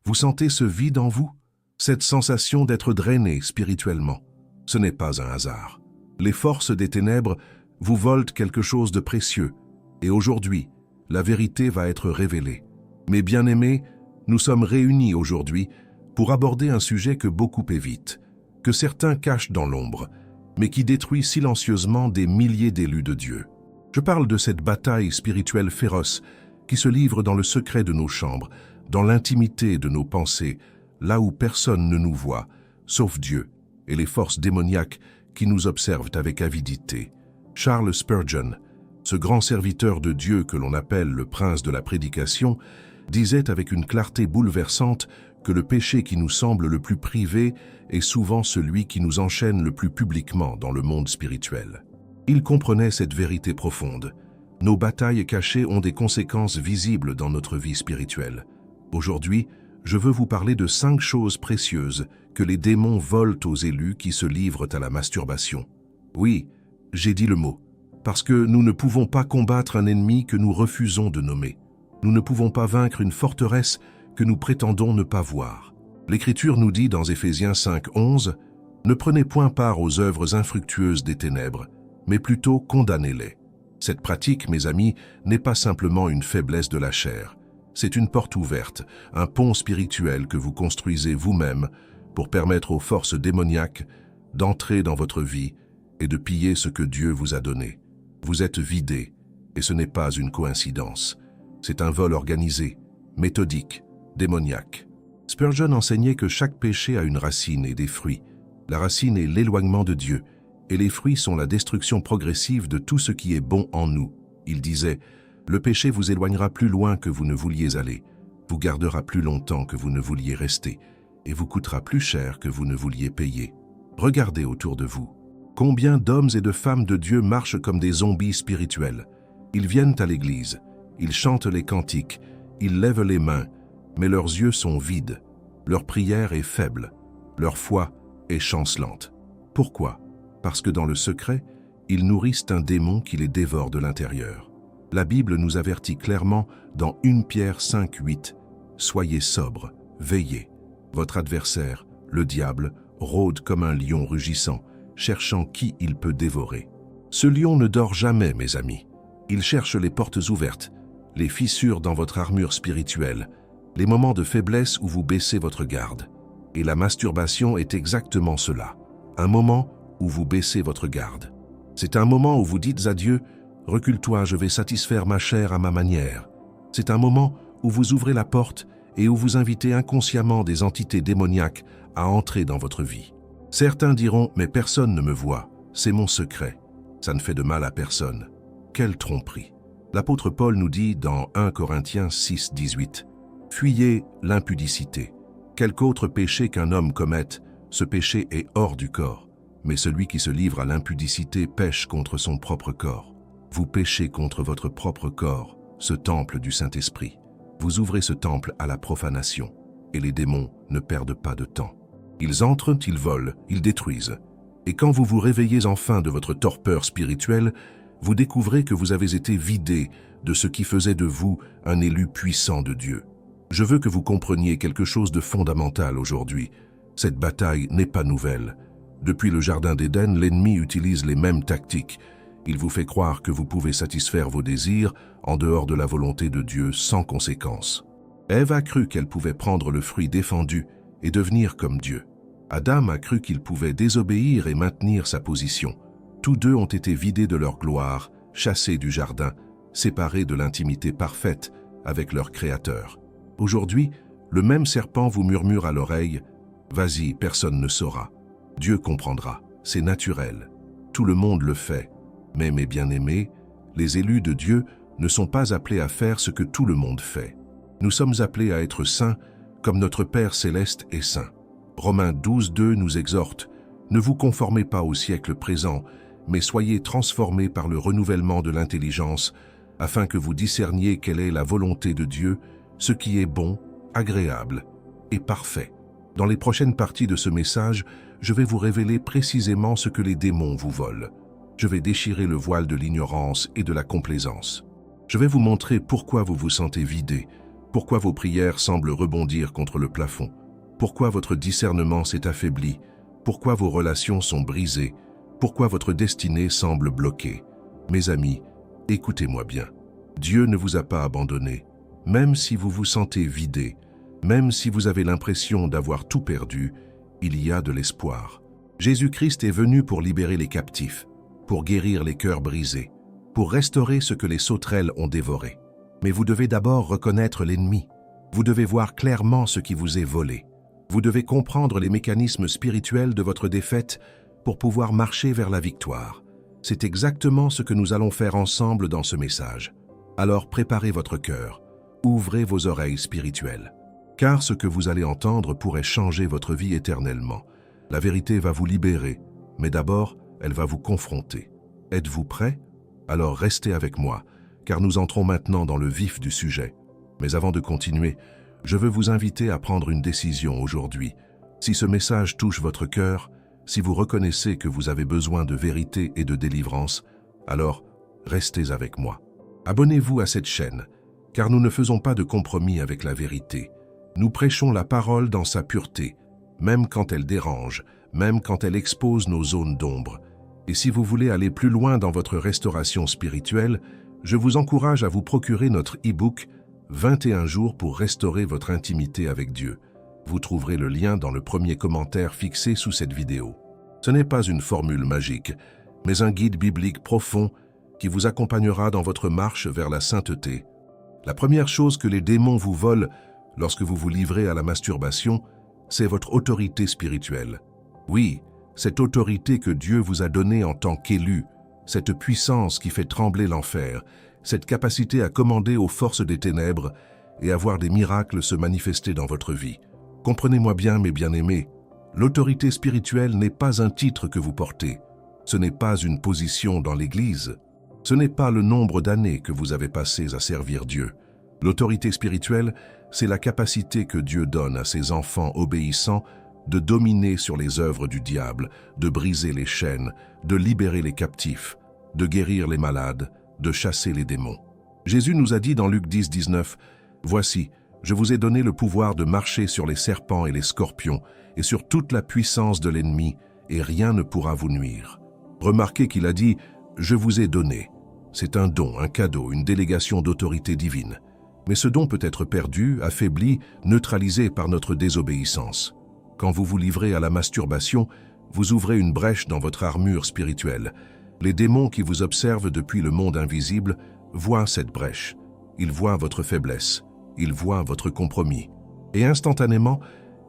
Vous sentez ce vide en vous? Cette sensation d'être drainé spirituellement? Ce n'est pas un hasard. Les forces des ténèbres vous volent quelque chose de précieux, et aujourd'hui, la vérité va être révélée. Mes bien-aimés, nous sommes réunis aujourd'hui pour aborder un sujet que beaucoup évitent, que certains cachent dans l'ombre, mais qui détruit silencieusement des milliers d'élus de Dieu. Je parle de cette bataille spirituelle féroce qui se livre dans le secret de nos chambres, dans l'intimité de nos pensées, là où personne ne nous voit, sauf Dieu et les forces démoniaques qui nous observent avec avidité. Charles Spurgeon, ce grand serviteur de Dieu que l'on appelle le prince de la prédication, disait avec une clarté bouleversante que le péché qui nous semble le plus privé est souvent celui qui nous enchaîne le plus publiquement dans le monde spirituel. Il comprenait cette vérité profonde. Nos batailles cachées ont des conséquences visibles dans notre vie spirituelle. Aujourd'hui, je veux vous parler de 5 choses précieuses que les démons volent aux élus qui se livrent à la masturbation. Oui, j'ai dit le mot, parce que nous ne pouvons pas combattre un ennemi que nous refusons de nommer. Nous ne pouvons pas vaincre une forteresse que nous prétendons ne pas voir. L'Écriture nous dit dans Éphésiens 5:11, « Ne prenez point part aux œuvres infructueuses des ténèbres, mais plutôt condamnez-les. » Cette pratique, mes amis, n'est pas simplement une faiblesse de la chair. C'est une porte ouverte, un pont spirituel que vous construisez vous-même pour permettre aux forces démoniaques d'entrer dans votre vie et de piller ce que Dieu vous a donné. Vous êtes vidé, et ce n'est pas une coïncidence. C'est un vol organisé, méthodique, démoniaque. Spurgeon enseignait que chaque péché a une racine et des fruits. La racine est l'éloignement de Dieu, et les fruits sont la destruction progressive de tout ce qui est bon en nous. Il disait, « Le péché vous éloignera plus loin que vous ne vouliez aller, vous gardera plus longtemps que vous ne vouliez rester, et vous coûtera plus cher que vous ne vouliez payer. » Regardez autour de vous. Combien d'hommes et de femmes de Dieu marchent comme des zombies spirituels? Ils viennent à l'église, ils chantent les cantiques, ils lèvent les mains, mais leurs yeux sont vides, leur prière est faible, leur foi est chancelante. Pourquoi? Parce que dans le secret, ils nourrissent un démon qui les dévore de l'intérieur. La Bible nous avertit clairement dans 1 Pierre 5:8, « Soyez sobres, veillez. Votre adversaire, le diable, rôde comme un lion rugissant, cherchant qui il peut dévorer. » Ce lion ne dort jamais, mes amis. Il cherche les portes ouvertes, les fissures dans votre armure spirituelle, les moments de faiblesse où vous baissez votre garde. Et la masturbation est exactement cela, un moment où vous baissez votre garde. C'est un moment où vous dites à Dieu, « Recule-toi, je vais satisfaire ma chair à ma manière. » C'est un moment où vous ouvrez la porte et où vous invitez inconsciemment des entités démoniaques à entrer dans votre vie. Certains diront, « Mais personne ne me voit, c'est mon secret. » Ça ne fait de mal à personne. Quelle tromperie! L'apôtre Paul nous dit dans 1 Corinthiens 6:18, « Fuyez l'impudicité. Quelque autre péché qu'un homme commette, ce péché est hors du corps. Mais celui qui se livre à l'impudicité pêche contre son propre corps. Vous péchez contre votre propre corps, ce temple du Saint-Esprit. Vous ouvrez ce temple à la profanation, et les démons ne perdent pas de temps. Ils entrent, ils volent, ils détruisent. Et quand vous vous réveillez enfin de votre torpeur spirituelle, vous découvrez que vous avez été vidé de ce qui faisait de vous un élu puissant de Dieu. Je veux que vous compreniez quelque chose de fondamental aujourd'hui. Cette bataille n'est pas nouvelle. Depuis le Jardin d'Éden, l'ennemi utilise les mêmes tactiques. Il vous fait croire que vous pouvez satisfaire vos désirs en dehors de la volonté de Dieu sans conséquence. Ève a cru qu'elle pouvait prendre le fruit défendu et devenir comme Dieu. Adam a cru qu'il pouvait désobéir et maintenir sa position. Tous deux ont été vidés de leur gloire, chassés du jardin, séparés de l'intimité parfaite avec leur Créateur. Aujourd'hui, le même serpent vous murmure à l'oreille, « Vas-y, personne ne saura. Dieu comprendra, c'est naturel. Tout le monde le fait. » Mais mes bien-aimés, les élus de Dieu ne sont pas appelés à faire ce que tout le monde fait. Nous sommes appelés à être saints comme notre Père céleste est saint. Romains 12:2 nous exhorte, « Ne vous conformez pas au siècle présent, mais soyez transformés par le renouvellement de l'intelligence, afin que vous discerniez quelle est la volonté de Dieu, ce qui est bon, agréable et parfait. » Dans les prochaines parties de ce message, je vais vous révéler précisément ce que les démons vous volent. Je vais déchirer le voile de l'ignorance et de la complaisance. Je vais vous montrer pourquoi vous vous sentez vidé, Pourquoi vos prières semblent rebondir contre le plafond? Pourquoi votre discernement s'est affaibli? Pourquoi vos relations sont brisées? Pourquoi votre destinée semble bloquée? Mes amis, écoutez-moi bien. Dieu ne vous a pas abandonné. Même si vous vous sentez vidé, même si vous avez l'impression d'avoir tout perdu, il y a de l'espoir. Jésus-Christ est venu pour libérer les captifs, pour guérir les cœurs brisés, pour restaurer ce que les sauterelles ont dévoré. Mais vous devez d'abord reconnaître l'ennemi. Vous devez voir clairement ce qui vous est volé. Vous devez comprendre les mécanismes spirituels de votre défaite pour pouvoir marcher vers la victoire. C'est exactement ce que nous allons faire ensemble dans ce message. Alors préparez votre cœur, ouvrez vos oreilles spirituelles. Car ce que vous allez entendre pourrait changer votre vie éternellement. La vérité va vous libérer, mais d'abord, elle va vous confronter. Êtes-vous prêts? Alors restez avec moi, car nous entrons maintenant dans le vif du sujet. Mais avant de continuer, je veux vous inviter à prendre une décision aujourd'hui. Si ce message touche votre cœur, si vous reconnaissez que vous avez besoin de vérité et de délivrance, alors restez avec moi. Abonnez-vous à cette chaîne, car nous ne faisons pas de compromis avec la vérité. Nous prêchons la parole dans sa pureté, même quand elle dérange, même quand elle expose nos zones d'ombre. Et si vous voulez aller plus loin dans votre restauration spirituelle, je vous encourage à vous procurer notre e-book 21 jours pour restaurer votre intimité avec Dieu. Vous trouverez le lien dans le premier commentaire fixé sous cette vidéo. Ce n'est pas une formule magique, mais un guide biblique profond qui vous accompagnera dans votre marche vers la sainteté. La première chose que les démons vous volent lorsque vous vous livrez à la masturbation, c'est votre autorité spirituelle. Oui, cette autorité que Dieu vous a donnée en tant qu'élu, cette puissance qui fait trembler l'enfer, cette capacité à commander aux forces des ténèbres et à voir des miracles se manifester dans votre vie. Comprenez-moi bien, mes bien-aimés, l'autorité spirituelle n'est pas un titre que vous portez, ce n'est pas une position dans l'Église, ce n'est pas le nombre d'années que vous avez passées à servir Dieu. L'autorité spirituelle, c'est la capacité que Dieu donne à ses enfants obéissants de dominer sur les œuvres du diable, de briser les chaînes, de libérer les captifs, de guérir les malades, de chasser les démons. Jésus nous a dit dans Luc 10, 19, « Voici, je vous ai donné le pouvoir de marcher sur les serpents et les scorpions et sur toute la puissance de l'ennemi, et rien ne pourra vous nuire. » Remarquez qu'il a dit « Je vous ai donné ». C'est un don, un cadeau, une délégation d'autorité divine. Mais ce don peut être perdu, affaibli, neutralisé par notre désobéissance. Quand vous vous livrez à la masturbation, vous ouvrez une brèche dans votre armure spirituelle. Les démons qui vous observent depuis le monde invisible voient cette brèche. Ils voient votre faiblesse, ils voient votre compromis. Et instantanément,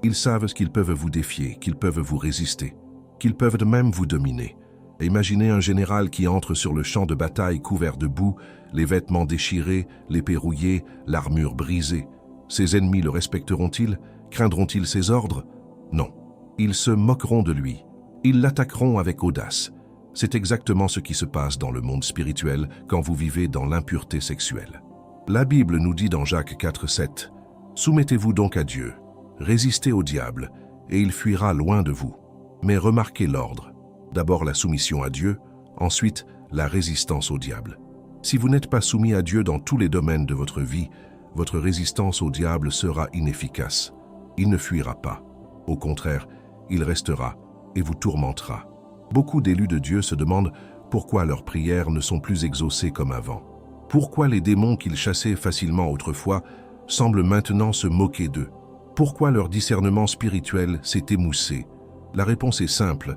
ils savent qu'ils peuvent vous défier, qu'ils peuvent vous résister, qu'ils peuvent même vous dominer. Imaginez un général qui entre sur le champ de bataille couvert de boue, les vêtements déchirés, l'épée rouillée, l'armure brisée. Ses ennemis le respecteront-ils? Craindront-ils ses ordres? Non. Ils se moqueront de lui. Ils l'attaqueront avec audace. C'est exactement ce qui se passe dans le monde spirituel quand vous vivez dans l'impureté sexuelle. La Bible nous dit dans Jacques 4, 7, « Soumettez-vous donc à Dieu, résistez au diable, et il fuira loin de vous. » Mais remarquez l'ordre. D'abord la soumission à Dieu, ensuite la résistance au diable. Si vous n'êtes pas soumis à Dieu dans tous les domaines de votre vie, votre résistance au diable sera inefficace. Il ne fuira pas. Au contraire, il restera et vous tourmentera. Beaucoup d'élus de Dieu se demandent pourquoi leurs prières ne sont plus exaucées comme avant. Pourquoi les démons qu'ils chassaient facilement autrefois semblent maintenant se moquer d'eux? Pourquoi leur discernement spirituel s'est émoussé? La réponse est simple.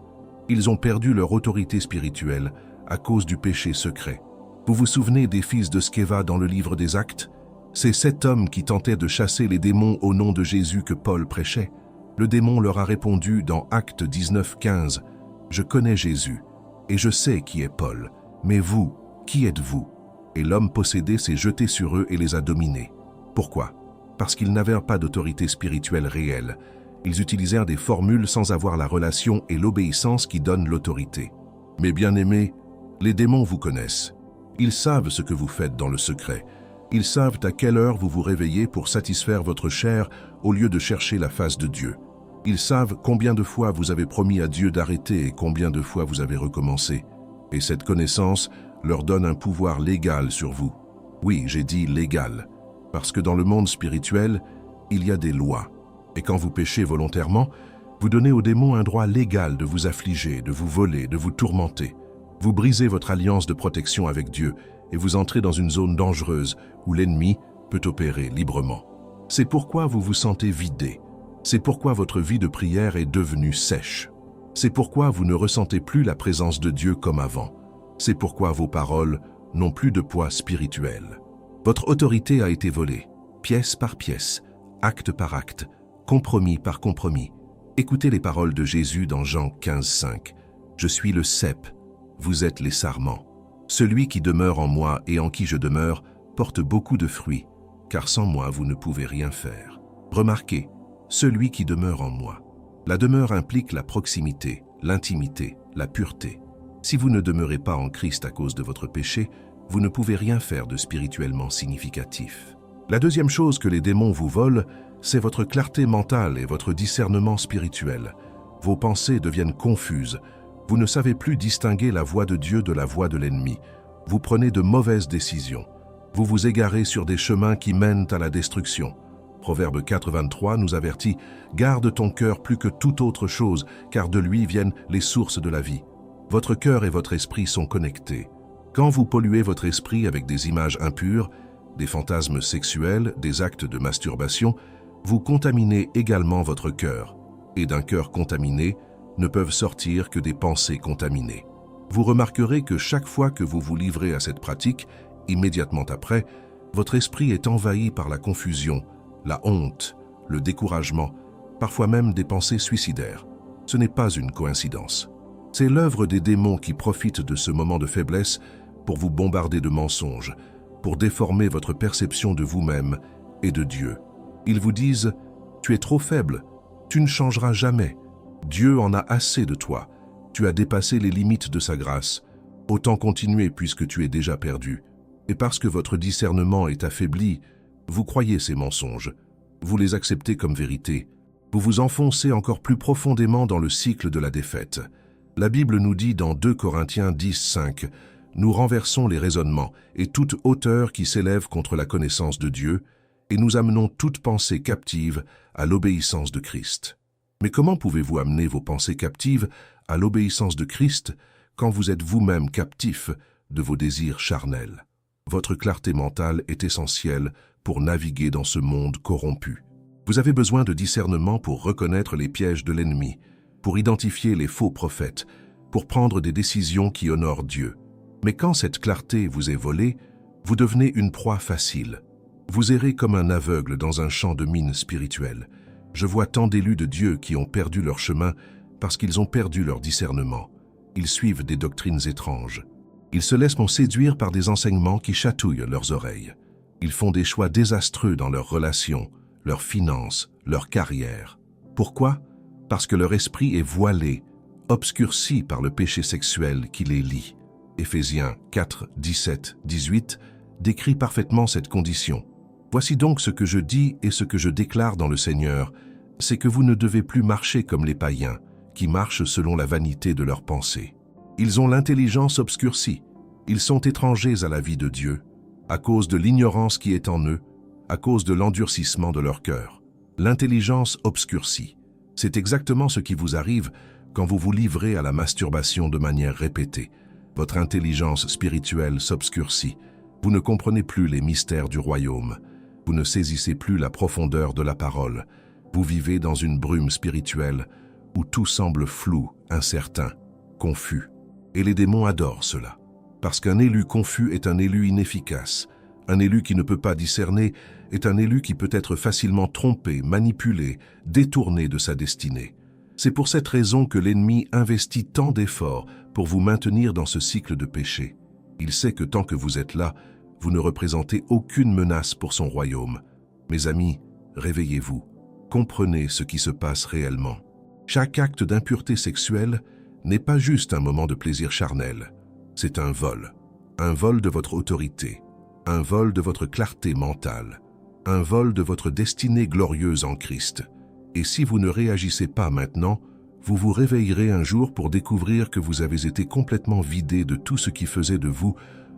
Ils ont perdu leur autorité spirituelle à cause du péché secret. Vous vous souvenez des fils de Sceva dans le livre des Actes? C'est cet homme qui tentait de chasser les démons au nom de Jésus que Paul prêchait. Le démon leur a répondu dans Actes 19, 15, « Je connais Jésus, et je sais qui est Paul, mais vous, qui êtes-vous » Et l'homme possédé s'est jeté sur eux et les a dominés. Pourquoi? Parce qu'ils n'avaient pas d'autorité spirituelle réelle. Ils utilisèrent des formules sans avoir la relation et l'obéissance qui donnent l'autorité. Mais bien-aimés, les démons vous connaissent. Ils savent ce que vous faites dans le secret. Ils savent à quelle heure vous vous réveillez pour satisfaire votre chair au lieu de chercher la face de Dieu. Ils savent combien de fois vous avez promis à Dieu d'arrêter et combien de fois vous avez recommencé. Et cette connaissance leur donne un pouvoir légal sur vous. Oui, j'ai dit légal. Parce que dans le monde spirituel, il y a des lois. Et quand vous péchez volontairement, vous donnez aux démons un droit légal de vous affliger, de vous voler, de vous tourmenter. Vous brisez votre alliance de protection avec Dieu et vous entrez dans une zone dangereuse où l'ennemi peut opérer librement. C'est pourquoi vous vous sentez vidé. C'est pourquoi votre vie de prière est devenue sèche. C'est pourquoi vous ne ressentez plus la présence de Dieu comme avant. C'est pourquoi vos paroles n'ont plus de poids spirituel. Votre autorité a été volée, pièce par pièce, acte par acte, compromis par compromis. Écoutez les paroles de Jésus dans Jean 15,5. « Je suis le cep, vous êtes les sarments. Celui qui demeure en moi et en qui je demeure porte beaucoup de fruits, car sans moi vous ne pouvez rien faire. » Remarquez, celui qui demeure en moi. La demeure implique la proximité, l'intimité, la pureté. Si vous ne demeurez pas en Christ à cause de votre péché, vous ne pouvez rien faire de spirituellement significatif. La deuxième chose que les démons vous volent, c'est votre clarté mentale et votre discernement spirituel. Vos pensées deviennent confuses. Vous ne savez plus distinguer la voix de Dieu de la voix de l'ennemi. Vous prenez de mauvaises décisions. Vous vous égarez sur des chemins qui mènent à la destruction. Proverbe 4,23 nous avertit « Garde ton cœur plus que toute autre chose, car de lui viennent les sources de la vie. » Votre cœur et votre esprit sont connectés. Quand vous polluez votre esprit avec des images impures, des fantasmes sexuels, des actes de masturbation, vous contaminez également votre cœur. Et d'un cœur contaminé, ne peuvent sortir que des pensées contaminées. Vous remarquerez que chaque fois que vous vous livrez à cette pratique, immédiatement après, votre esprit est envahi par la confusion, la honte, le découragement, parfois même des pensées suicidaires. Ce n'est pas une coïncidence. C'est l'œuvre des démons qui profitent de ce moment de faiblesse pour vous bombarder de mensonges, pour déformer votre perception de vous-même et de Dieu. Ils vous disent « Tu es trop faible, tu ne changeras jamais. Dieu en a assez de toi. Tu as dépassé les limites de sa grâce. Autant continuer puisque tu es déjà perdu. » Et parce que votre discernement est affaibli, vous croyez ces mensonges. Vous les acceptez comme vérité. Vous vous enfoncez encore plus profondément dans le cycle de la défaite. La Bible nous dit dans 2 Corinthiens 10,5 « Nous renversons les raisonnements et toute hauteur qui s'élève contre la connaissance de Dieu, et nous amenons toute pensée captive à l'obéissance de Christ. » Mais comment pouvez-vous amener vos pensées captives à l'obéissance de Christ quand vous êtes vous-même captif de vos désirs charnels? Votre clarté mentale est essentielle pour naviguer dans ce monde corrompu. Vous avez besoin de discernement pour reconnaître les pièges de l'ennemi, pour identifier les faux prophètes, pour prendre des décisions qui honorent Dieu. Mais quand cette clarté vous est volée, vous devenez une proie facile. Vous errez comme un aveugle dans un champ de mines spirituelles. Je vois tant d'élus de Dieu qui ont perdu leur chemin parce qu'ils ont perdu leur discernement. Ils suivent des doctrines étranges. Ils se laissent séduire par des enseignements qui chatouillent leurs oreilles. Ils font des choix désastreux dans leurs relations, leurs finances, leur carrière. Pourquoi? Parce que leur esprit est voilé, obscurci par le péché sexuel qui les lie. Éphésiens 4, 17, 18 décrit parfaitement cette condition. Voici donc ce que je dis et ce que je déclare dans le Seigneur, c'est que vous ne devez plus marcher comme les païens, qui marchent selon la vanité de leurs pensées. Ils ont l'intelligence obscurcie, ils sont étrangers à la vie de Dieu, à cause de l'ignorance qui est en eux, à cause de l'endurcissement de leur cœur. L'intelligence obscurcie, c'est exactement ce qui vous arrive quand vous vous livrez à la masturbation de manière répétée. Votre intelligence spirituelle s'obscurcit, vous ne comprenez plus les mystères du royaume. Vous ne saisissez plus la profondeur de la parole. Vous vivez dans une brume spirituelle où tout semble flou, incertain, confus. Et les démons adorent cela. Parce qu'un élu confus est un élu inefficace. Un élu qui ne peut pas discerner est un élu qui peut être facilement trompé, manipulé, détourné de sa destinée. C'est pour cette raison que l'ennemi investit tant d'efforts pour vous maintenir dans ce cycle de péché. Il sait que tant que vous êtes là, vous ne représentez aucune menace pour son royaume. Mes amis, réveillez-vous. Comprenez ce qui se passe réellement. Chaque acte d'impureté sexuelle n'est pas juste un moment de plaisir charnel. C'est un vol de votre autorité, un vol de votre clarté mentale, un vol de votre destinée glorieuse en Christ. Et si vous ne réagissez pas maintenant, vous vous réveillerez un jour pour découvrir que vous avez été complètement vidé de tout ce qui faisait de vous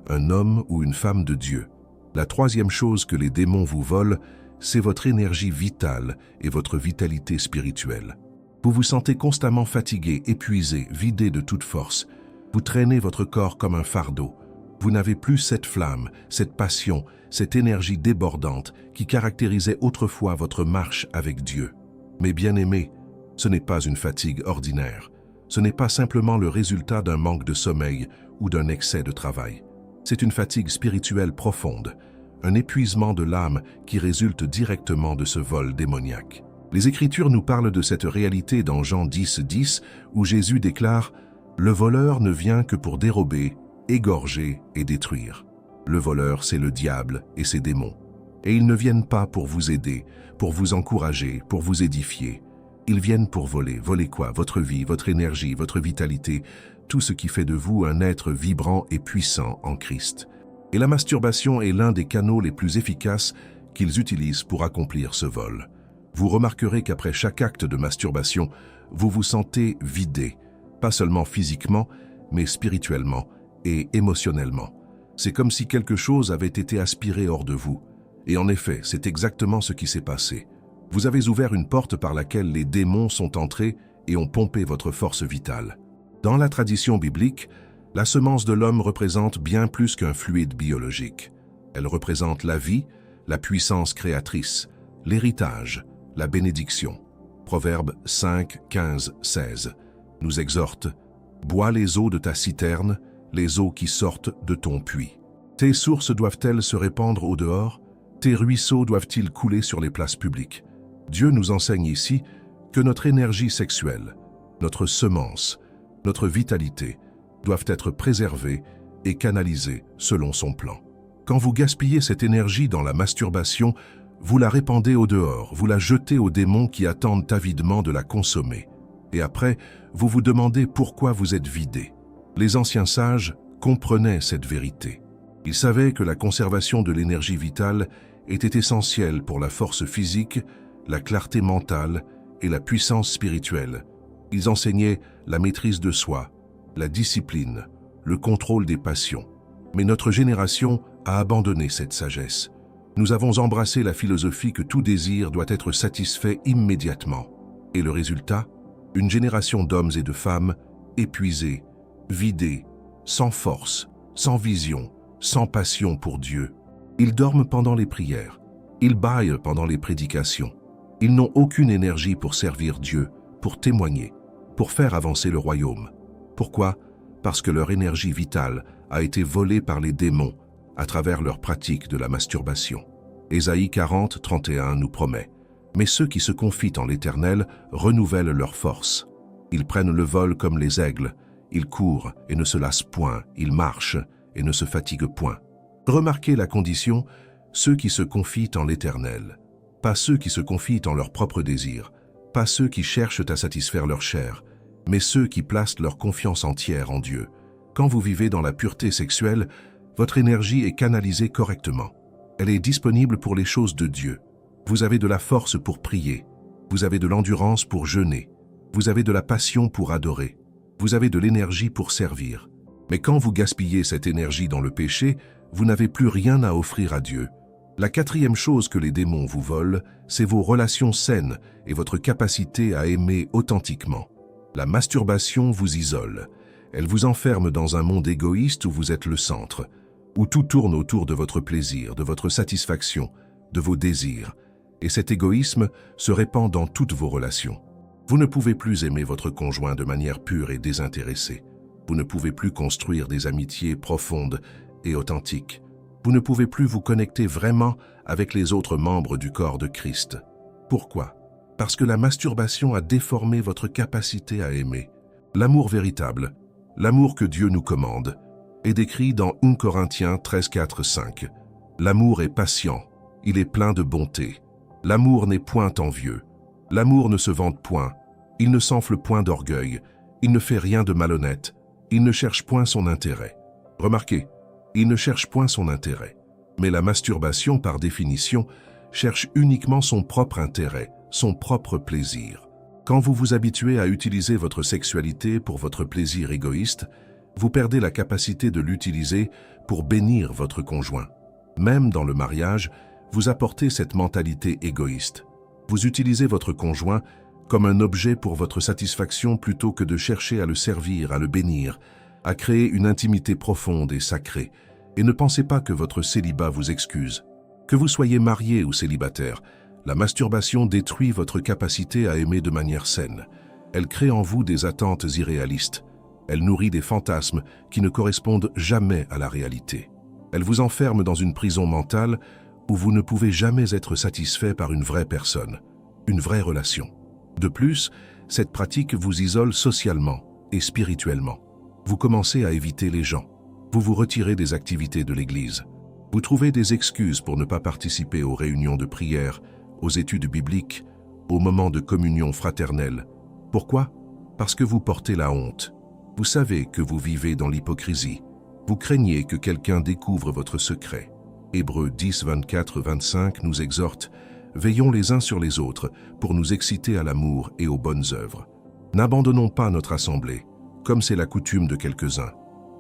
un homme ou une femme de Dieu. La troisième chose que les démons vous volent, c'est votre énergie vitale et votre vitalité spirituelle. Vous vous sentez constamment fatigué, épuisé, vidé de toute force. Vous traînez votre corps comme un fardeau. Vous n'avez plus cette flamme, cette passion, cette énergie débordante qui caractérisait autrefois votre marche avec Dieu. Mais bien-aimés, ce n'est pas une fatigue ordinaire. Ce n'est pas simplement le résultat d'un manque de sommeil ou d'un excès de travail. C'est une fatigue spirituelle profonde, un épuisement de l'âme qui résulte directement de ce vol démoniaque. Les Écritures nous parlent de cette réalité dans Jean 10:10, où Jésus déclare « Le voleur ne vient que pour dérober, égorger et détruire. Le voleur, c'est le diable et ses démons. Et ils ne viennent pas pour vous aider, pour vous encourager, pour vous édifier. Ils viennent pour voler. Voler quoi? Votre vie, votre énergie, votre vitalité, tout ce qui fait de vous un être vibrant et puissant en Christ. Et la masturbation est l'un des canaux les plus efficaces qu'ils utilisent pour accomplir ce vol. Vous remarquerez qu'après chaque acte de masturbation, vous vous sentez vidé, pas seulement physiquement, mais spirituellement et émotionnellement. C'est comme si quelque chose avait été aspiré hors de vous. Et en effet, c'est exactement ce qui s'est passé. Vous avez ouvert une porte par laquelle les démons sont entrés et ont pompé votre force vitale. Dans la tradition biblique, la semence de l'homme représente bien plus qu'un fluide biologique. Elle représente la vie, la puissance créatrice, l'héritage, la bénédiction. Proverbe 5, 15, 16 nous exhorte « Bois les eaux de ta citerne, les eaux qui sortent de ton puits. Tes sources doivent-elles se répandre au dehors? Tes ruisseaux doivent-ils couler sur les places publiques ?» Dieu nous enseigne ici que notre énergie sexuelle, notre semence, notre vitalité doivent être préservées et canalisées selon son plan. Quand vous gaspillez cette énergie dans la masturbation, vous la répandez au dehors, vous la jetez aux démons qui attendent avidement de la consommer. Et après, vous vous demandez pourquoi vous êtes vidé. Les anciens sages comprenaient cette vérité. Ils savaient que la conservation de l'énergie vitale était essentielle pour la force physique, la clarté mentale et la puissance spirituelle. Ils enseignaient la maîtrise de soi, la discipline, le contrôle des passions. Mais notre génération a abandonné cette sagesse. Nous avons embrassé la philosophie que tout désir doit être satisfait immédiatement. Et le résultat? Une génération d'hommes et de femmes épuisés, vidés, sans force, sans vision, sans passion pour Dieu. Ils dorment pendant les prières, ils bâillent pendant les prédications. Ils n'ont aucune énergie pour servir Dieu, pour témoigner, pour faire avancer le royaume. Pourquoi? Parce que leur énergie vitale a été volée par les démons à travers leur pratique de la masturbation. Ésaïe 40, 31 nous promet « Mais ceux qui se confient en l'Éternel renouvellent leur force. Ils prennent le vol comme les aigles, ils courent et ne se lassent point, ils marchent et ne se fatiguent point. » Remarquez la condition, ceux qui se confient en l'Éternel, pas ceux qui se confient en leurs propres désirs, pas ceux qui cherchent à satisfaire leur chair, mais ceux qui placent leur confiance entière en Dieu. Quand vous vivez dans la pureté sexuelle, votre énergie est canalisée correctement. Elle est disponible pour les choses de Dieu. Vous avez de la force pour prier. Vous avez de l'endurance pour jeûner. Vous avez de la passion pour adorer. Vous avez de l'énergie pour servir. Mais quand vous gaspillez cette énergie dans le péché, vous n'avez plus rien à offrir à Dieu. La quatrième chose que les démons vous volent, c'est vos relations saines et votre capacité à aimer authentiquement. La masturbation vous isole. Elle vous enferme dans un monde égoïste où vous êtes le centre, où tout tourne autour de votre plaisir, de votre satisfaction, de vos désirs. Et cet égoïsme se répand dans toutes vos relations. Vous ne pouvez plus aimer votre conjoint de manière pure et désintéressée. Vous ne pouvez plus construire des amitiés profondes et authentiques. Vous ne pouvez plus vous connecter vraiment avec les autres membres du corps de Christ. Pourquoi? Parce que la masturbation a déformé votre capacité à aimer. L'amour véritable, l'amour que Dieu nous commande, est décrit dans 1 Corinthiens 13, 4, 5. L'amour est patient, il est plein de bonté. L'amour n'est point envieux. L'amour ne se vante point, il ne s'enfle point d'orgueil, il ne fait rien de malhonnête, il ne cherche point son intérêt. Remarquez, il ne cherche point son intérêt. Mais la masturbation, par définition, cherche uniquement son propre intérêt, son propre plaisir. Quand vous vous habituez à utiliser votre sexualité pour votre plaisir égoïste, vous perdez la capacité de l'utiliser pour bénir votre conjoint. Même dans le mariage, vous apportez cette mentalité égoïste. Vous utilisez votre conjoint comme un objet pour votre satisfaction plutôt que de chercher à le servir, à le bénir, à créer une intimité profonde et sacrée. Et ne pensez pas que votre célibat vous excuse. Que vous soyez marié ou célibataire, la masturbation détruit votre capacité à aimer de manière saine. Elle crée en vous des attentes irréalistes. Elle nourrit des fantasmes qui ne correspondent jamais à la réalité. Elle vous enferme dans une prison mentale où vous ne pouvez jamais être satisfait par une vraie personne, une vraie relation. De plus, cette pratique vous isole socialement et spirituellement. Vous commencez à éviter les gens. Vous vous retirez des activités de l'Église. Vous trouvez des excuses pour ne pas participer aux réunions de prière, aux études bibliques, aux moments de communion fraternelle. Pourquoi? Parce que vous portez la honte. Vous savez que vous vivez dans l'hypocrisie. Vous craignez que quelqu'un découvre votre secret. Hébreux 10, 24, 25 nous exhorte « Veillons les uns sur les autres pour nous exciter à l'amour et aux bonnes œuvres. N'abandonnons pas notre assemblée, comme c'est la coutume de quelques-uns,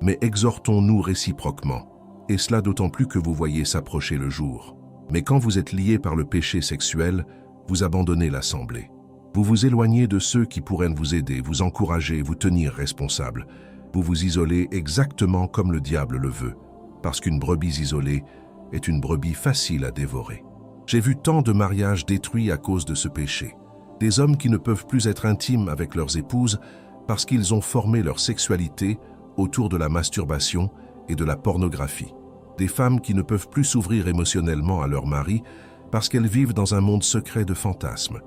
mais exhortons-nous réciproquement, et cela d'autant plus que vous voyez s'approcher le jour. Mais quand vous êtes liés par le péché sexuel, vous abandonnez l'assemblée. Vous vous éloignez de ceux qui pourraient vous aider, vous encourager, vous tenir responsable. Vous vous isolez exactement comme le diable le veut, parce qu'une brebis isolée est une brebis facile à dévorer. J'ai vu tant de mariages détruits à cause de ce péché. Des hommes qui ne peuvent plus être intimes avec leurs épouses parce qu'ils ont formé leur sexualité autour de la masturbation et de la pornographie. Des femmes qui ne peuvent plus s'ouvrir émotionnellement à leur mari parce qu'elles vivent dans un monde secret de fantasmes.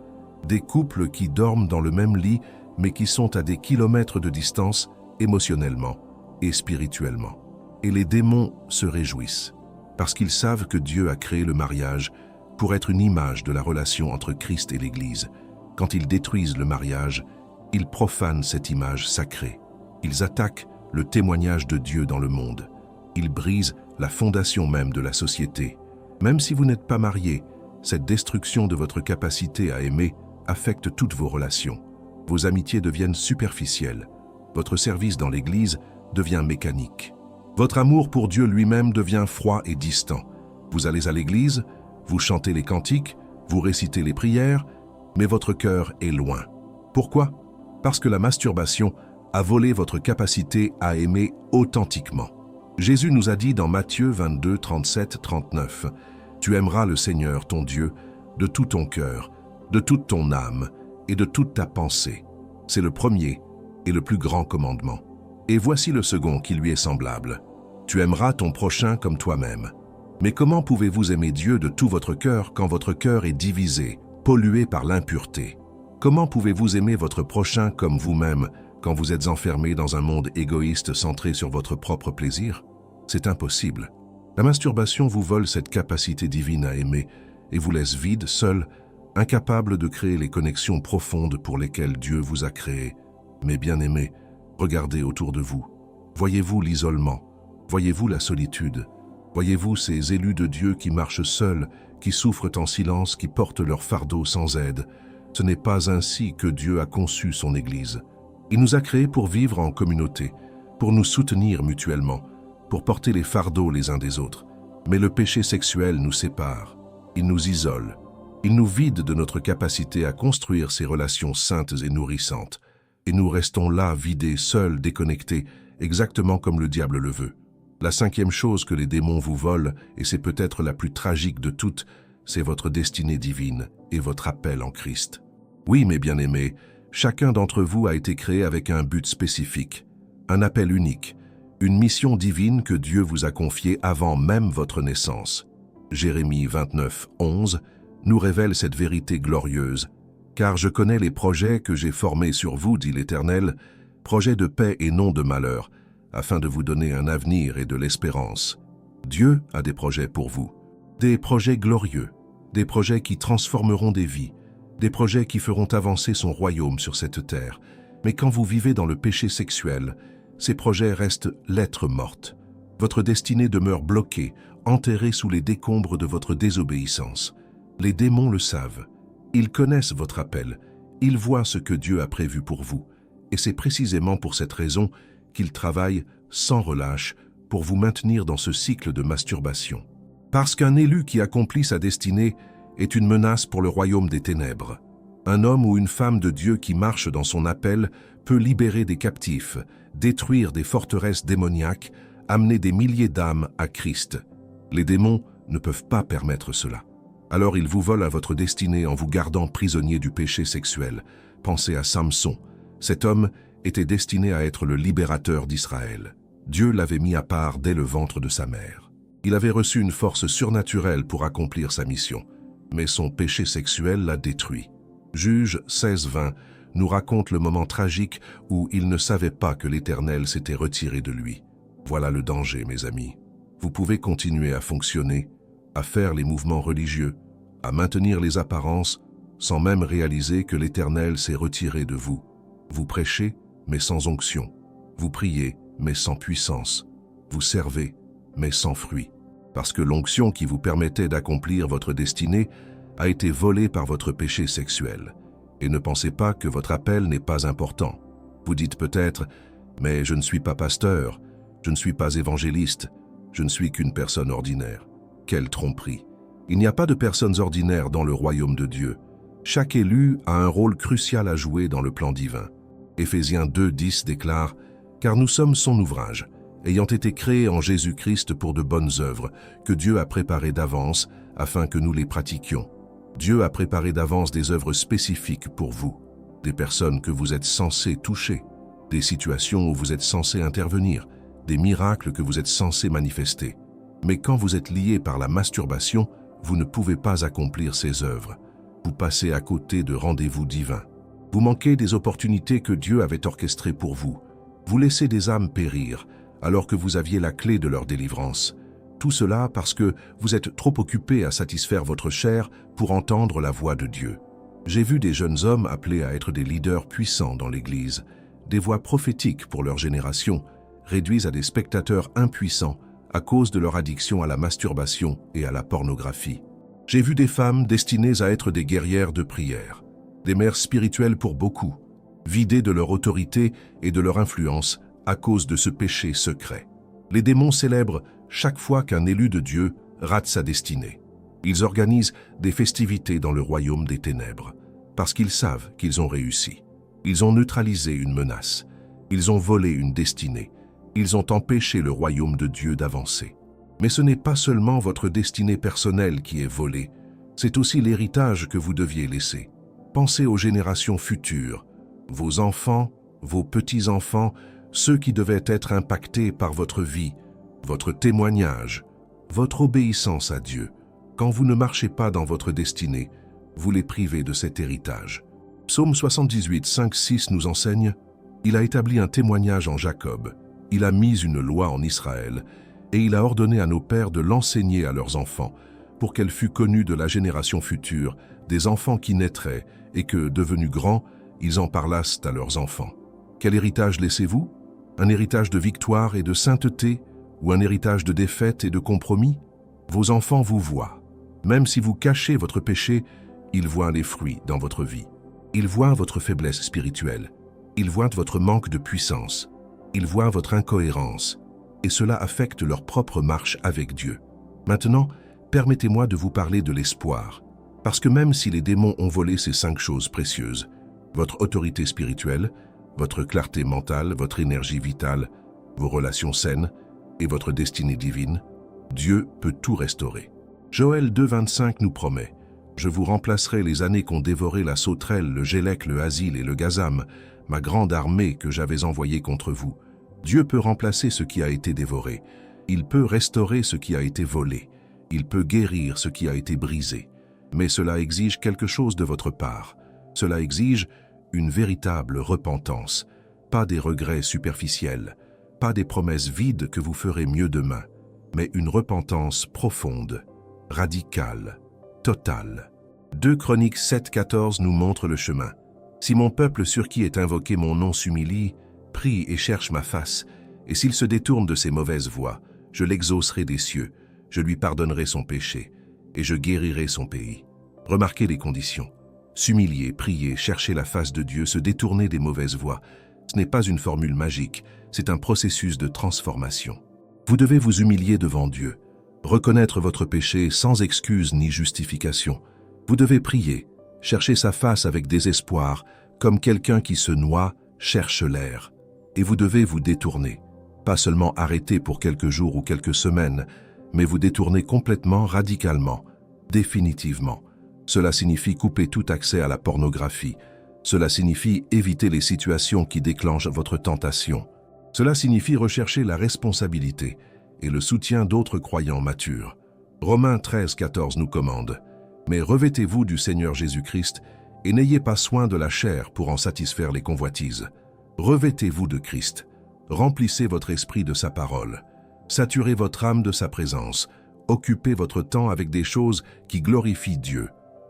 Des couples qui dorment dans le même lit mais qui sont à des kilomètres de distance émotionnellement et spirituellement. Et les démons se réjouissent parce qu'ils savent que Dieu a créé le mariage pour être une image de la relation entre Christ et l'Église. Quand ils détruisent le mariage, ils profanent cette image sacrée. Ils attaquent le témoignage de Dieu dans le monde. Ils brisent la fondation même de la société. Même si vous n'êtes pas marié, cette destruction de votre capacité à aimer affecte toutes vos relations. Vos amitiés deviennent superficielles. Votre service dans l'Église devient mécanique. Votre amour pour Dieu lui-même devient froid et distant. Vous allez à l'Église, vous chantez les cantiques, vous récitez les prières, mais votre cœur est loin. Pourquoi? Parce que la masturbation a volé votre capacité à aimer authentiquement. Jésus nous a dit dans Matthieu 22, 37, 39, « Tu aimeras le Seigneur, ton Dieu, de tout ton cœur, de toute ton âme et de toute ta pensée. » C'est le premier et le plus grand commandement. Et voici le second qui lui est semblable. « Tu aimeras ton prochain comme toi-même. » Mais comment pouvez-vous aimer Dieu de tout votre cœur quand votre cœur est divisé, pollué par l'impureté? Comment pouvez-vous aimer votre prochain comme vous-même quand vous êtes enfermé dans un monde égoïste centré sur votre propre plaisir? C'est impossible. La masturbation vous vole cette capacité divine à aimer et vous laisse vide, seul, incapable de créer les connexions profondes pour lesquelles Dieu vous a créé. Mais bien-aimés, regardez autour de vous. Voyez-vous l'isolement? Voyez-vous la solitude? Voyez-vous ces élus de Dieu qui marchent seuls, qui souffrent en silence, qui portent leur fardeau sans aide? Ce n'est pas ainsi que Dieu a conçu son Église. Il nous a créés pour vivre en communauté, pour nous soutenir mutuellement, pour porter les fardeaux les uns des autres. Mais le péché sexuel nous sépare, il nous isole, il nous vide de notre capacité à construire ces relations saintes et nourrissantes. Et nous restons là, vidés, seuls, déconnectés, exactement comme le diable le veut. La cinquième chose que les démons vous volent, et c'est peut-être la plus tragique de toutes, c'est votre destinée divine et votre appel en Christ. Oui, mes bien-aimés, chacun d'entre vous a été créé avec un but spécifique, un appel unique, une mission divine que Dieu vous a confiée avant même votre naissance. Jérémie 29, 11 nous révèle cette vérité glorieuse. « Car je connais les projets que j'ai formés sur vous, dit l'Éternel, projets de paix et non de malheur, afin de vous donner un avenir et de l'espérance. » Dieu a des projets pour vous, des projets glorieux, des projets qui transformeront des vies, des projets qui feront avancer son royaume sur cette terre. Mais quand vous vivez dans le péché sexuel, ces projets restent lettres mortes. Votre destinée demeure bloquée, enterrée sous les décombres de votre désobéissance. Les démons le savent. Ils connaissent votre appel. Ils voient ce que Dieu a prévu pour vous. Et c'est précisément pour cette raison qu'ils travaillent sans relâche pour vous maintenir dans ce cycle de masturbation. Parce qu'un élu qui accomplit sa destinée est une menace pour le royaume des ténèbres. Un homme ou une femme de Dieu qui marche dans son appel peut libérer des captifs, détruire des forteresses démoniaques, amener des milliers d'âmes à Christ. Les démons ne peuvent pas permettre cela. Alors ils vous volent à votre destinée en vous gardant prisonnier du péché sexuel. Pensez à Samson. Cet homme était destiné à être le libérateur d'Israël. Dieu l'avait mis à part dès le ventre de sa mère. Il avait reçu une force surnaturelle pour accomplir sa mission, mais son péché sexuel l'a détruit. Juge 16-20 nous raconte le moment tragique où il ne savait pas que l'Éternel s'était retiré de lui. Voilà le danger, mes amis. Vous pouvez continuer à fonctionner, à faire les mouvements religieux, à maintenir les apparences, sans même réaliser que l'Éternel s'est retiré de vous. Vous prêchez, mais sans onction. Vous priez, mais sans puissance. Vous servez, mais sans fruit. Parce que l'onction qui vous permettait d'accomplir votre destinée a été volée par votre péché sexuel. Et ne pensez pas que votre appel n'est pas important. Vous dites peut-être, mais je ne suis pas pasteur, je ne suis pas évangéliste, je ne suis qu'une personne ordinaire. Quelle tromperie! Il n'y a pas de personnes ordinaires dans le royaume de Dieu. Chaque élu a un rôle crucial à jouer dans le plan divin. Éphésiens 2:10 déclare « Car nous sommes son ouvrage, ayant été créés en Jésus-Christ pour de bonnes œuvres, que Dieu a préparées d'avance afin que nous les pratiquions. » Dieu a préparé d'avance des œuvres spécifiques pour vous, des personnes que vous êtes censés toucher, des situations où vous êtes censés intervenir, des miracles que vous êtes censés manifester. Mais quand vous êtes lié par la masturbation, vous ne pouvez pas accomplir ces œuvres. Vous passez à côté de rendez-vous divins. Vous manquez des opportunités que Dieu avait orchestrées pour vous. Vous laissez des âmes périr, alors que vous aviez la clé de leur délivrance. Tout cela parce que vous êtes trop occupé à satisfaire votre chair pour entendre la voix de Dieu. J'ai vu des jeunes hommes appelés à être des leaders puissants dans l'Église. Des voix prophétiques pour leur génération réduisent à des spectateurs impuissants à cause de leur addiction à la masturbation et à la pornographie. J'ai vu des femmes destinées à être des guerrières de prière, des mères spirituelles pour beaucoup, vidées de leur autorité et de leur influence à cause de ce péché secret. Les démons célèbrent chaque fois qu'un élu de Dieu rate sa destinée. Ils organisent des festivités dans le royaume des ténèbres, parce qu'ils savent qu'ils ont réussi. Ils ont neutralisé une menace. Ils ont volé une destinée. Ils ont empêché le royaume de Dieu d'avancer. Mais ce n'est pas seulement votre destinée personnelle qui est volée, c'est aussi l'héritage que vous deviez laisser. Pensez aux générations futures, vos enfants, vos petits-enfants, ceux qui devaient être impactés par votre vie, votre témoignage, votre obéissance à Dieu. Quand vous ne marchez pas dans votre destinée, vous les privez de cet héritage. Psaume 78, 5-6 nous enseigne « Il a établi un témoignage en Jacob, il a mis une loi en Israël, et il a ordonné à nos pères de l'enseigner à leurs enfants, pour qu'elle fût connue de la génération future, des enfants qui naîtraient, et que, devenus grands, ils en parlassent à leurs enfants. » Quel héritage laissez-vous? Un héritage de victoire et de sainteté, ou un héritage de défaite et de compromis? Vos enfants vous voient. Même si vous cachez votre péché, ils voient les fruits dans votre vie. Ils voient votre faiblesse spirituelle. Ils voient votre manque de puissance. Ils voient votre incohérence. Et cela affecte leur propre marche avec Dieu. Maintenant, permettez-moi de vous parler de l'espoir. Parce que même si les démons ont volé ces 5 choses précieuses, votre autorité spirituelle, votre clarté mentale, votre énergie vitale, vos relations saines et votre destinée divine, Dieu peut tout restaurer. Joël 2,25 nous promet « Je vous remplacerai les années qu'ont dévoré la sauterelle, le gélec, le asile et le gazam, ma grande armée que j'avais envoyée contre vous. » Dieu peut remplacer ce qui a été dévoré. Il peut restaurer ce qui a été volé. Il peut guérir ce qui a été brisé. Mais cela exige quelque chose de votre part. Cela exige une véritable repentance, pas des regrets superficiels, pas des promesses vides que vous ferez mieux demain, mais une repentance profonde, radicale, totale. 2 Chroniques 7,14 nous montre le chemin. « Si mon peuple sur qui est invoqué mon nom s'humilie, prie et cherche ma face, et s'il se détourne de ses mauvaises voies, je l'exaucerai des cieux, je lui pardonnerai son péché, et je guérirai son pays. » Remarquez les conditions. S'humilier, prier, chercher la face de Dieu, se détourner des mauvaises voies, ce n'est pas une formule magique, c'est un processus de transformation. Vous devez vous humilier devant Dieu, reconnaître votre péché sans excuse ni justification. Vous devez prier, chercher sa face avec désespoir, comme quelqu'un qui se noie cherche l'air. Et vous devez vous détourner. Pas seulement arrêter pour quelques jours ou quelques semaines, mais vous détourner complètement, radicalement, définitivement. Cela signifie couper tout accès à la pornographie. Cela signifie éviter les situations qui déclenchent votre tentation. Cela signifie rechercher la responsabilité et le soutien d'autres croyants matures. Romains 13,14 nous commande « Mais revêtez-vous du Seigneur Jésus-Christ et n'ayez pas soin de la chair pour en satisfaire les convoitises. Revêtez-vous de Christ, remplissez votre esprit de sa parole, saturez votre âme de sa présence, occupez votre temps avec des choses qui glorifient Dieu.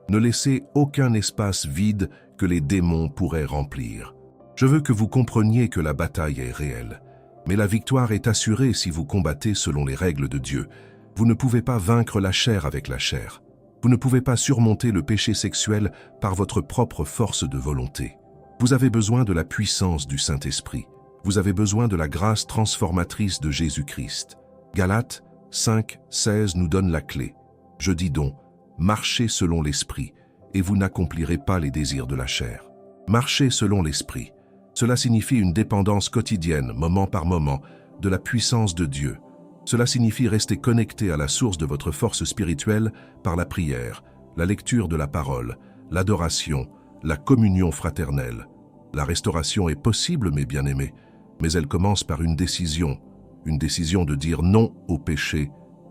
Ne laissez aucun espace vide que les démons pourraient remplir. Je veux que vous compreniez que la bataille est réelle, mais la victoire est assurée si vous combattez selon les règles de Dieu. Vous ne pouvez pas vaincre la chair avec la chair. Vous ne pouvez pas surmonter le péché sexuel par votre propre force de volonté. Vous avez besoin de la puissance du Saint-Esprit. Vous avez besoin de la grâce transformatrice de Jésus-Christ. Galates 5,16 nous donne la clé. Je dis donc, marchez selon l'Esprit, et vous n'accomplirez pas les désirs de la chair. Marchez selon l'Esprit. Cela signifie une dépendance quotidienne, moment par moment, de la puissance de Dieu. Cela signifie rester connecté à la source de votre force spirituelle par la prière, la lecture de la parole, l'adoration, la communion fraternelle. La restauration est possible, mes bien-aimés, mais elle commence par une décision de dire non au péché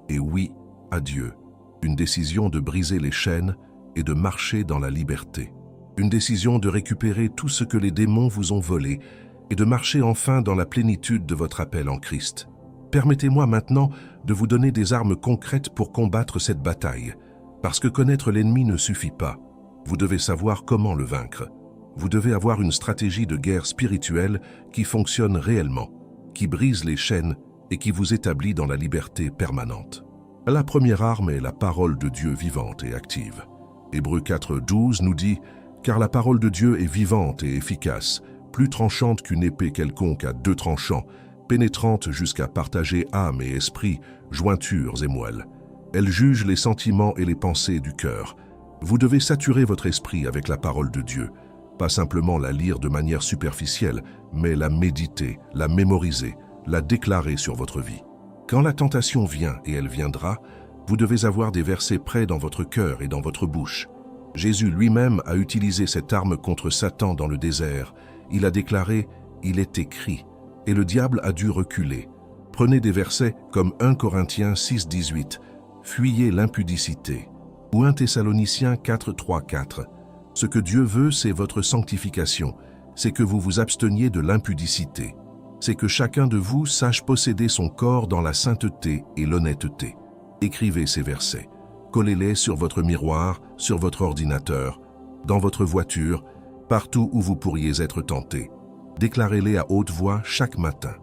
et oui à Dieu. Une décision de briser les chaînes et de marcher dans la liberté. Une décision de récupérer tout ce que les démons vous ont volé et de marcher enfin dans la plénitude de votre appel en Christ. Permettez-moi maintenant de vous donner des armes concrètes pour combattre cette bataille, parce que connaître l'ennemi ne suffit pas. Vous devez savoir comment le vaincre. Vous devez avoir une stratégie de guerre spirituelle qui fonctionne réellement, qui brise les chaînes et qui vous établit dans la liberté permanente. La première arme est la parole de Dieu vivante et active. Hébreux 4,12 nous dit « Car la parole de Dieu est vivante et efficace, plus tranchante qu'une épée quelconque à deux tranchants, pénétrante jusqu'à partager âme et esprit, jointures et moelles. Elle juge les sentiments et les pensées du cœur. Vous devez saturer votre esprit avec la parole de Dieu, pas simplement la lire de manière superficielle, mais la méditer, la mémoriser, la déclarer sur votre vie. Quand la tentation vient, et elle viendra, vous devez avoir des versets prêts dans votre cœur et dans votre bouche. Jésus lui-même a utilisé cette arme contre Satan dans le désert. Il a déclaré « Il est écrit » et le diable a dû reculer. Prenez des versets comme 1 Corinthiens 6,18 « Fuyez l'impudicité » ou 1 Thessaloniciens 4,3-4. Ce que Dieu veut, c'est votre sanctification, c'est que vous vous absteniez de l'impudicité. C'est que chacun de vous sache posséder son corps dans la sainteté et l'honnêteté. Écrivez ces versets. Collez-les sur votre miroir, sur votre ordinateur, dans votre voiture, partout où vous pourriez être tenté. Déclarez-les à haute voix chaque matin.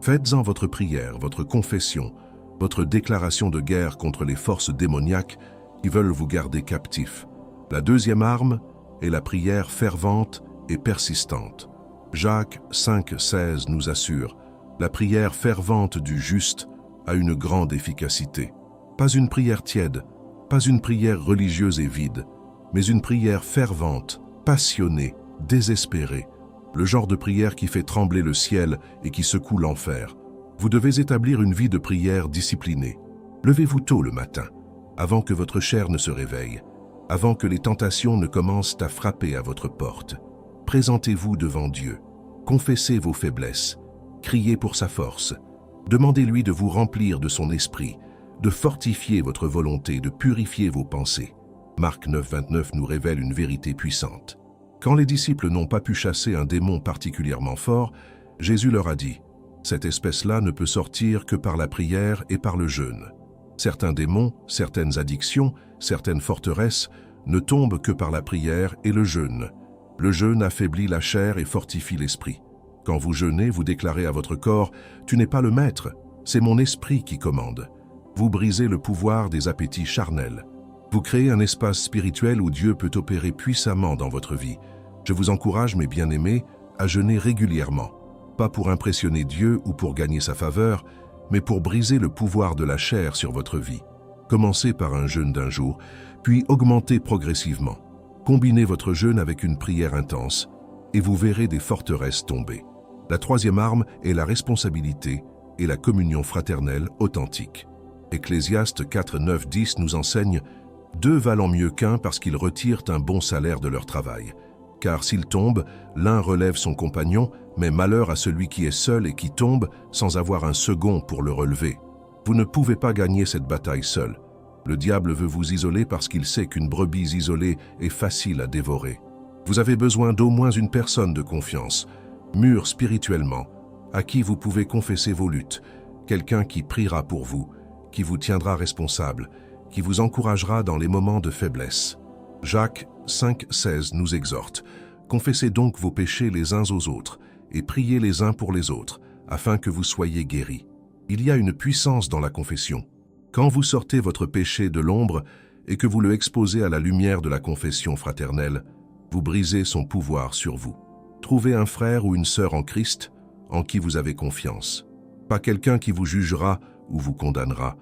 Faites-en votre prière, votre confession, votre déclaration de guerre contre les forces démoniaques qui veulent vous garder captifs. La deuxième arme est la prière fervente et persistante. Jacques 5,16 nous assure « La prière fervente du juste a une grande efficacité. » Pas une prière tiède, pas une prière religieuse et vide, mais une prière fervente, passionnée, désespérée. Le genre de prière qui fait trembler le ciel et qui secoue l'enfer. Vous devez établir une vie de prière disciplinée. Levez-vous tôt le matin, avant que votre chair ne se réveille, avant que les tentations ne commencent à frapper à votre porte. Présentez-vous devant Dieu, confessez vos faiblesses, criez pour sa force, demandez-lui de vous remplir de son esprit, de fortifier votre volonté, de purifier vos pensées. Marc 9,29 nous révèle une vérité puissante. Quand les disciples n'ont pas pu chasser un démon particulièrement fort, Jésus leur a dit « Cette espèce-là ne peut sortir que par la prière et par le jeûne. Certains démons, certaines addictions, certaines forteresses ne tombent que par la prière et le jeûne. Le jeûne affaiblit la chair et fortifie l'esprit. Quand vous jeûnez, vous déclarez à votre corps « Tu n'es pas le maître, c'est mon esprit qui commande. » Vous brisez le pouvoir des appétits charnels. Vous créez un espace spirituel où Dieu peut opérer puissamment dans votre vie. Je vous encourage, mes bien-aimés, à jeûner régulièrement. Pas pour impressionner Dieu ou pour gagner sa faveur, mais pour briser le pouvoir de la chair sur votre vie. Commencez par un jeûne d'1 jour, puis augmentez progressivement. Combinez votre jeûne avec une prière intense, et vous verrez des forteresses tomber. La troisième arme est la responsabilité et la communion fraternelle authentique. Ecclésiaste 4, 9, 10 nous enseigne « Deux valent mieux qu'un parce qu'ils retirent un bon salaire de leur travail. Car s'ils tombent, l'un relève son compagnon, mais malheur à celui qui est seul et qui tombe sans avoir un second pour le relever. Vous ne pouvez pas gagner cette bataille seul. Le diable veut vous isoler parce qu'il sait qu'une brebis isolée est facile à dévorer. Vous avez besoin d'au moins une personne de confiance, mûre spirituellement, à qui vous pouvez confesser vos luttes, quelqu'un qui priera pour vous, qui vous tiendra responsable, qui vous encouragera dans les moments de faiblesse. Jacques 5, 16 nous exhorte « Confessez donc vos péchés les uns aux autres et priez les uns pour les autres, afin que vous soyez guéris. » Il y a une puissance dans la confession. Quand vous sortez votre péché de l'ombre et que vous le exposez à la lumière de la confession fraternelle, vous brisez son pouvoir sur vous. Trouvez un frère ou une sœur en Christ en qui vous avez confiance. Pas quelqu'un qui vous jugera ou vous condamnera,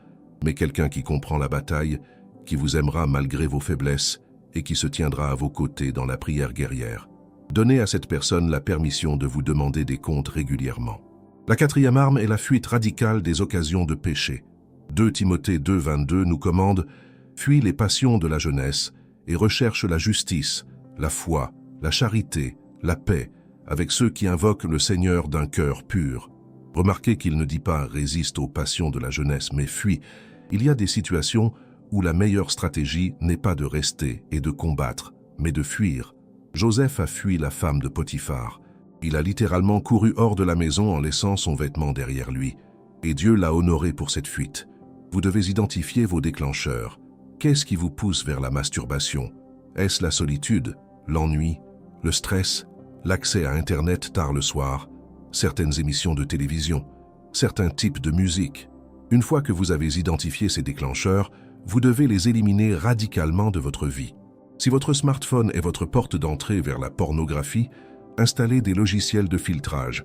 mais quelqu'un qui comprend la bataille, qui vous aimera malgré vos faiblesses et qui se tiendra à vos côtés dans la prière guerrière. Donnez à cette personne la permission de vous demander des comptes régulièrement. La quatrième arme est la fuite radicale des occasions de péché. 2 Timothée 2, 22 nous commande « Fuis les passions de la jeunesse et recherche la justice, la foi, la charité, la paix, avec ceux qui invoquent le Seigneur d'un cœur pur. » Remarquez qu'il ne dit pas « résiste aux passions de la jeunesse » mais « fuis ». Il y a des situations où la meilleure stratégie n'est pas de rester et de combattre, mais de fuir. Joseph a fui la femme de Potiphar. Il a littéralement couru hors de la maison en laissant son vêtement derrière lui. Et Dieu l'a honoré pour cette fuite. Vous devez identifier vos déclencheurs. Qu'est-ce qui vous pousse vers la masturbation? Est-ce la solitude, l'ennui, le stress, l'accès à Internet tard le soir, certaines émissions de télévision, certains types de musique? Une fois que vous avez identifié ces déclencheurs, vous devez les éliminer radicalement de votre vie. Si votre smartphone est votre porte d'entrée vers la pornographie, installez des logiciels de filtrage.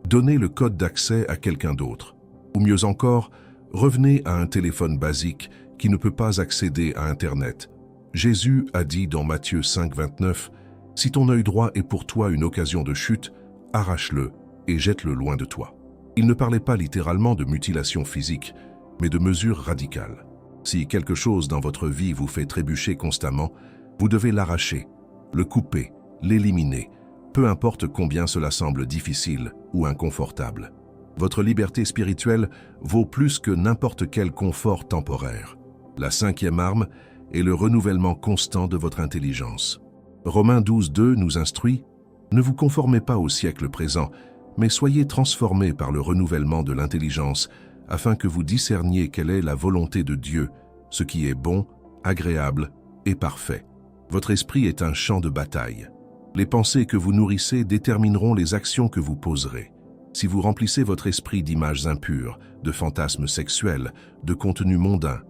Donnez le code d'accès à quelqu'un d'autre. Ou mieux encore, revenez à un téléphone basique qui ne peut pas accéder à Internet. Jésus a dit dans Matthieu 5, 29, « Si ton œil droit est pour toi une occasion de chute, arrache-le et jette-le loin de toi. » Il ne parlait pas littéralement de mutilation physique, mais de mesures radicales. Si quelque chose dans votre vie vous fait trébucher constamment, vous devez l'arracher, le couper, l'éliminer, peu importe combien cela semble difficile ou inconfortable. Votre liberté spirituelle vaut plus que n'importe quel confort temporaire. La cinquième arme est le renouvellement constant de votre intelligence. Romains 12, 2 nous instruit « Ne vous conformez pas au siècle présent, mais soyez transformés par le renouvellement de l'intelligence, afin que vous discerniez quelle est la volonté de Dieu, ce qui est bon, agréable et parfait. » Votre esprit est un champ de bataille. Les pensées que vous nourrissez détermineront les actions que vous poserez. Si vous remplissez votre esprit d'images impures, de fantasmes sexuels, de contenus mondains,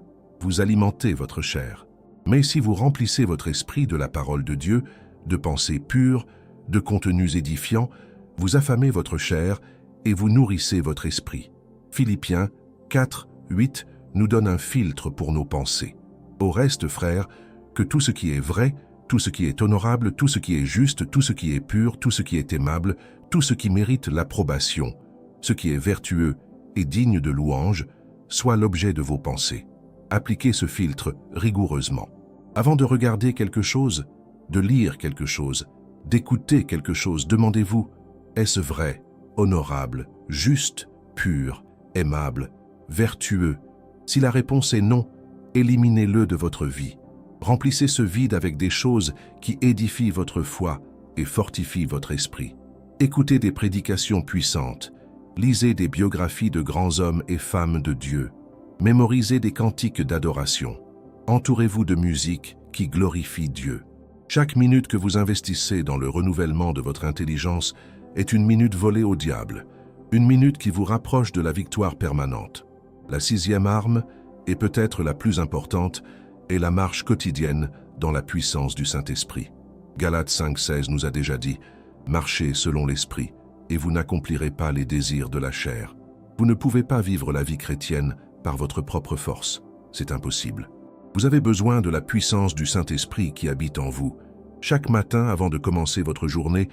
vous alimentez votre chair. Mais si vous remplissez votre esprit de la parole de Dieu, de pensées pures, de contenus édifiants, vous affamez votre chair et vous nourrissez votre esprit. Philippiens 4, 8 nous donne un filtre pour nos pensées. Au reste, frères, que tout ce qui est vrai, tout ce qui est honorable, tout ce qui est juste, tout ce qui est pur, tout ce qui est aimable, tout ce qui mérite l'approbation, ce qui est vertueux et digne de louange, soit l'objet de vos pensées. Appliquez ce filtre rigoureusement. Avant de regarder quelque chose, de lire quelque chose, d'écouter quelque chose, demandez-vous, est-ce vrai, honorable, juste, pur, aimable, vertueux? Si la réponse est non, éliminez-le de votre vie. Remplissez ce vide avec des choses qui édifient votre foi et fortifient votre esprit. Écoutez des prédications puissantes, lisez des biographies de grands hommes et femmes de Dieu, mémorisez des cantiques d'adoration, entourez-vous de musique qui glorifie Dieu. Chaque minute que vous investissez dans le renouvellement de votre intelligence est une minute volée au diable, une minute qui vous rapproche de la victoire permanente. La sixième arme, et peut-être la plus importante, est la marche quotidienne dans la puissance du Saint-Esprit. Galates 5,16 nous a déjà dit « Marchez selon l'Esprit, et vous n'accomplirez pas les désirs de la chair. » Vous ne pouvez pas vivre la vie chrétienne par votre propre force. c'est impossible. Vous avez besoin de la puissance du Saint-Esprit qui habite en vous. Chaque matin, avant de commencer votre journée,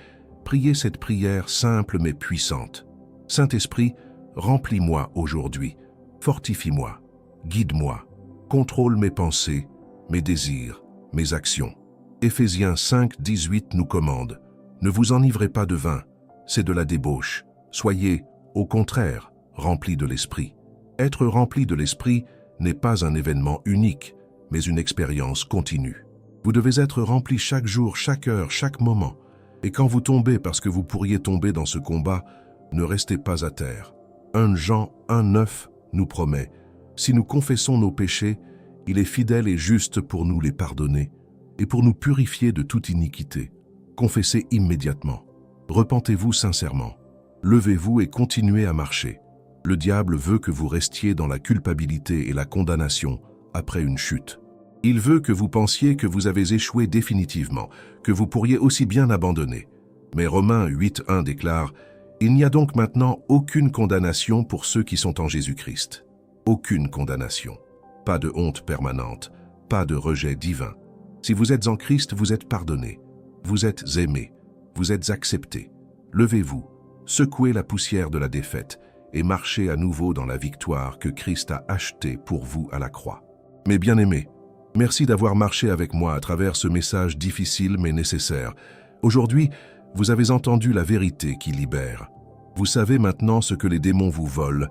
priez cette prière simple mais puissante. Saint-Esprit, remplis-moi aujourd'hui, fortifie-moi, guide-moi, contrôle mes pensées, mes désirs, mes actions. Éphésiens 5, 18 nous commande « Ne vous enivrez pas de vin, c'est de la débauche. Soyez, au contraire, remplis de l'Esprit. » Être rempli de l'Esprit n'est pas un événement unique, mais une expérience continue. Vous devez être rempli chaque jour, chaque heure, chaque moment. Et quand vous tombez parce que vous pourriez tomber dans ce combat, ne restez pas à terre. 1 Jean 1,9 nous promet « Si nous confessons nos péchés, il est fidèle et juste pour nous les pardonner et pour nous purifier de toute iniquité. Confessez immédiatement. Repentez-vous sincèrement. Levez-vous et continuez à marcher. Le diable veut que vous restiez dans la culpabilité et la condamnation après une chute. Il veut que vous pensiez que vous avez échoué définitivement, que vous pourriez aussi bien abandonner. Mais Romains 8,1 déclare « Il n'y a donc maintenant aucune condamnation pour ceux qui sont en Jésus-Christ. Aucune condamnation. Pas de honte permanente, pas de rejet divin. Si vous êtes en Christ, vous êtes pardonné. Vous êtes aimé. Vous êtes accepté. Levez-vous, secouez la poussière de la défaite et marchez à nouveau dans la victoire que Christ a achetée pour vous à la croix. Mes bien-aimés, merci d'avoir marché avec moi à travers ce message difficile mais nécessaire. Aujourd'hui, vous avez entendu la vérité qui libère. Vous savez maintenant ce que les démons vous volent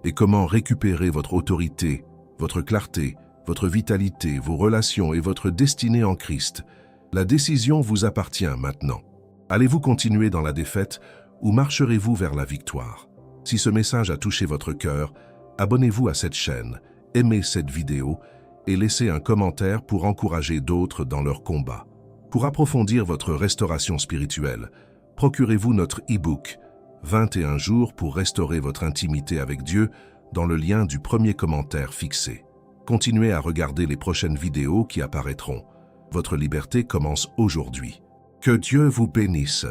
et comment récupérer votre autorité, votre clarté, votre vitalité, vos relations et votre destinée en Christ. La décision vous appartient maintenant. Allez-vous continuer dans la défaite ou marcherez-vous vers la victoire? Si ce message a touché votre cœur, abonnez-vous à cette chaîne, aimez cette vidéo et laissez un commentaire pour encourager d'autres dans leur combat. Pour approfondir votre restauration spirituelle, procurez-vous notre e-book « 21 jours pour restaurer votre intimité avec Dieu » dans le lien du premier commentaire fixé. Continuez à regarder les prochaines vidéos qui apparaîtront. Votre liberté commence aujourd'hui. Que Dieu vous bénisse.